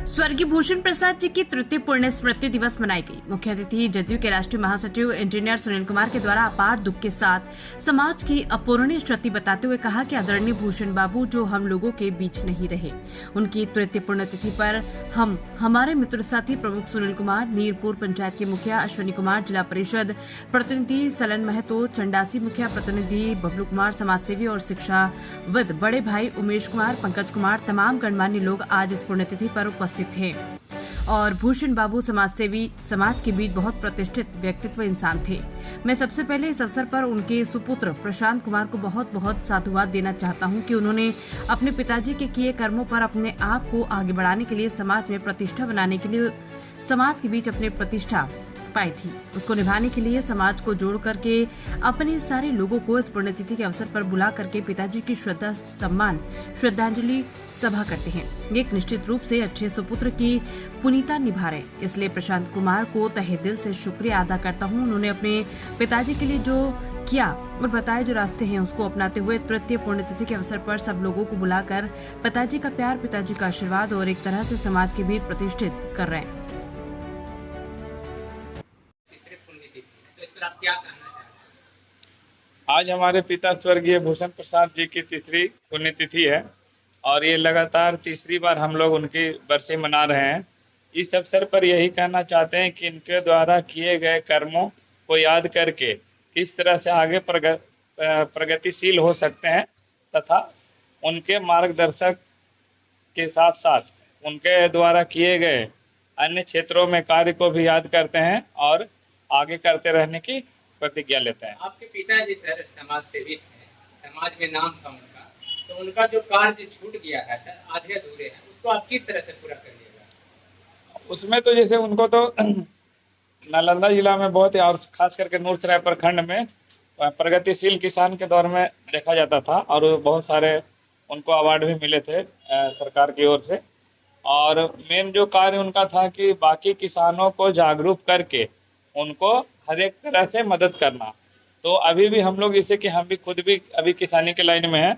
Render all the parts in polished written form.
स्वर्गीय भूषण प्रसाद जी की तृतीय पुण्य स्मृति दिवस मनाई गई। मुख्य अतिथि जदयू के राष्ट्रीय महासचिव इंजीनियर सुनील कुमार के द्वारा अपार दुख के साथ समाज की अपूरणीय क्षति बताते हुए कहा कि आदरणीय भूषण बाबू जो हम लोगों के बीच नहीं रहे, उनकी तृतीय पुण्यतिथि पर हम हमारे मित्र साथी प्रमुख सुनील कुमार, नीरपुर पंचायत के मुखिया अश्विनी कुमार, जिला परिषद प्रतिनिधि सलन महतो, चंडासी मुखिया प्रतिनिधि बबलू कुमार, समाजसेवी और शिक्षाविद बड़े भाई उमेश कुमार, पंकज कुमार, तमाम गणमान्य लोग आज इस पुण्यतिथि पर उपस्थित थे। और भूषण बाबू समाजसेवी, समाज के बीच बहुत प्रतिष्ठित व्यक्तित्व इंसान थे। मैं सबसे पहले इस अवसर पर उनके सुपुत्र प्रशांत कुमार को बहुत बहुत साधुवाद देना चाहता हूं कि उन्होंने अपने पिताजी के किए कर्मों पर अपने आप को आगे बढ़ाने के लिए, समाज में प्रतिष्ठा बनाने के लिए, समाज के बीच अपने प्रतिष्ठा पाई थी, उसको निभाने के लिए समाज को जोड़ करके अपने सारे लोगों को इस पुण्यतिथि के अवसर पर बुला करके पिताजी की श्रद्धा सम्मान श्रद्धांजलि सभा करते हैं। एक निश्चित रूप से अच्छे सुपुत्र की पुनीता निभा रहे, इसलिए प्रशांत कुमार को तहे दिल से शुक्रिया अदा करता हूँ। उन्होंने अपने पिताजी के लिए जो किया और बताए जो रास्ते हैं उसको अपनाते हुए तृतीय पुण्यतिथि के अवसर पर सब लोगों को बुलाकर पिताजी का प्यार, पिताजी का आशीर्वाद और एक तरह से समाज के बीच प्रतिष्ठित कर रहे हैं। आज हमारे पिता स्वर्गीय भूषण प्रसाद जी की तीसरी पुण्यतिथि है और ये लगातार तीसरी बार हम लोग उनकी बरसी मना रहे हैं। इस अवसर पर यही कहना चाहते हैं कि इनके द्वारा किए गए कर्मों को याद करके किस तरह से आगे प्रगतिशील हो सकते हैं तथा उनके मार्गदर्शक के साथ साथ उनके द्वारा किए गए अन्य क्षेत्रों में कार्य को भी याद करते हैं और आगे करते रहने की प्रतिज्ञा लेते हैं। आपके पिताजी सर समाज सेवी थे, समाज में नाम था उनका, तो उनका जो कार्य छूट गया है सर, आधे अधूरे हैं, उसको आप किस तरह से पूरा करिएगा? उसमें तो जैसे उनको तो नालंदा जिला में बहुत ही और खास करके नूरसराय प्रखंड में प्रगतिशील किसान के दौर में देखा जाता था और बहुत सारे उनको अवार्ड भी मिले थे सरकार की ओर से। और मेन जो कार्य उनका था कि बाकी किसानों को जागरूक करके उनको हर एक तरह से मदद करना। तो अभी भी हम लोग जैसे कि हम भी खुद भी अभी किसानी के लाइन में हैं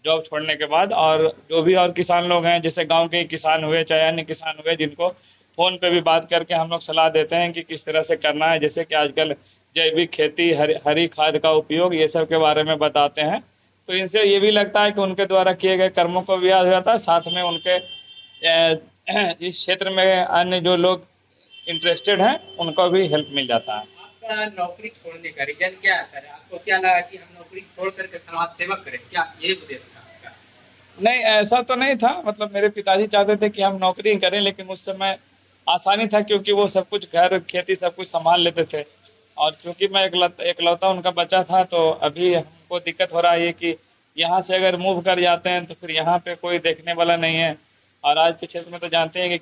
जॉब छोड़ने के बाद, और जो भी और किसान लोग हैं जैसे गांव के किसान हुए चाहे अन्य किसान हुए, जिनको फ़ोन पे भी बात करके हम लोग सलाह देते हैं कि किस तरह से करना है, जैसे कि आजकल जैविक खेती, हरी खाद का उपयोग, ये सब के बारे में बताते हैं। तो इनसे ये भी लगता है कि उनके द्वारा किए गए कर्मों को भी याद हो जाता है, साथ में उनके इस क्षेत्र में अन्य जो लोग इंटरेस्टेड हैं उनको भी हेल्प मिल जाता है। आपका नौकरी छोड़ने का रीजन क्या है सर? आपको क्या लगा कि हम नौकरी छोड़ करके समाज सेवा करें, क्या ये उद्देश्य था आपका? नहीं, ऐसा तो नहीं था। मतलब मेरे पिताजी चाहते थे कि हम नौकरी करें, लेकिन उस समय आसानी था क्योंकि वो सब कुछ घर खेती सब कुछ संभाल लेते थे। और क्योंकि मैं एकलौता उनका बच्चा था, तो अभी हमको दिक्कत हो रहा है कि यहाँ से अगर मूव कर जाते हैं तो फिर यहाँ पे कोई देखने वाला नहीं है। और आज के क्षेत्र में तो जानते हैं कि